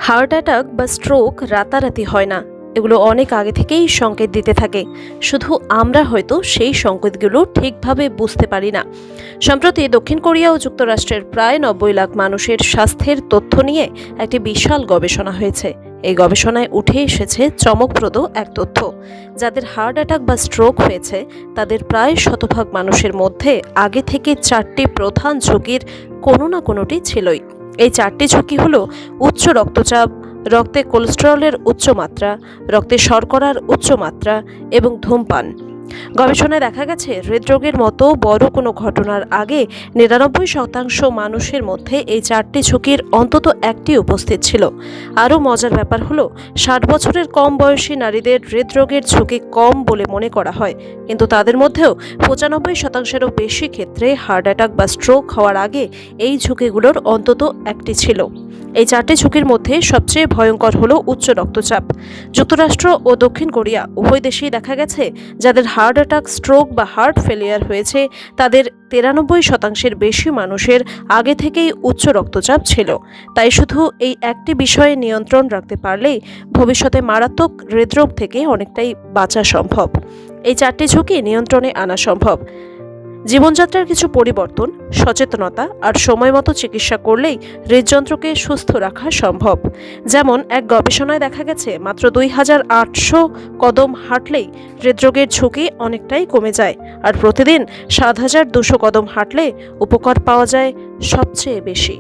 Heart attack বা stroke রাতারাতি হয় না, এগুলো অনেক আগে থেকেই সংকেত দিতে থাকে। শুধু আমরা হয়তো সেই সংকেতগুলো ঠিকভাবে বুঝতে পারি না। সম্প্রতি দক্ষিণ কোরিয়া ও যুক্তরাষ্ট্রের প্রায় 90 লাখ মানুষের স্বাস্থ্যের তথ্য নিয়ে একটি বিশাল গবেষণা হয়েছে। এই গবেষণায় উঠে এসেছে চমকপ্রদ এক তথ্য। যাদের হার্ট অ্যাটাক বা স্ট্রোক হয়েছে তাদের প্রায় শতভাগ মানুষের মধ্যে আগে থেকে 4টি প্রধান ঝুঁকির কোনো না কোনোটি ছিলই। এই 4টি ঝুঁকি হলো উচ্চ রক্তচাপ, রক্তে কোলেস্টেরলের উচ্চ মাত্রা, রক্তে শর্করার উচ্চ মাত্রা এবং ধূমপান। গবেষণায় দেখা গেছে হৃদরোগের মতো বড় কোনো ঘটনার আগে 99% মানুষের মধ্যে এই 4টি ঝুঁকির অন্তত একটি উপস্থিত ছিল। আরও মজার ব্যাপার হলো 60 বছরের কম বয়সী নারীদের হৃদরোগের ঝুঁকি কম বলে মনে করা হয়, কিন্তু তাদের মধ্যেও 95%-এরও বেশি ক্ষেত্রে হার্ট অ্যাটাক বা স্ট্রোক হওয়ার আগে এই ঝুঁকিগুলোর অন্তত একটি ছিল। এই 4টি ঝুঁকির মধ্যে সবচেয়ে ভয়ঙ্কর হলো উচ্চ রক্তচাপ। যুক্তরাষ্ট্র ও দক্ষিণ কোরিয়া উভয় দেশেই দেখা গেছে যাদের হার্ট অ্যাটাক, স্ট্রোক বা হার্ট ফেলিয়ার হয়েছে তাদের 93%-এর বেশি মানুষের আগে থেকেই উচ্চ রক্তচাপ ছিল। তাই শুধু এই একটি বিষয়ে নিয়ন্ত্রণ রাখতে পারলেই ভবিষ্যতে মারাত্মক হৃদরোগ থেকে অনেকটাই বাঁচা সম্ভব। এই 4টি ঝুঁকি নিয়ন্ত্রণে আনা সম্ভব। জীবনযাত্রার কিছু পরিবর্তন, সচেতনতা আর সময়মতো চিকিৎসা করলেই হৃদযন্ত্রকে সুস্থ রাখা সম্ভব। যেমন এক গবেষণায় দেখা গেছে মাত্র 2800 কদম হাঁটলেই হৃদরোগের ঝুঁকি অনেকটাই কমে যায়, আর প্রতিদিন 7200 কদম হাঁটলে উপকার পাওয়া যায় সবচেয়ে বেশি।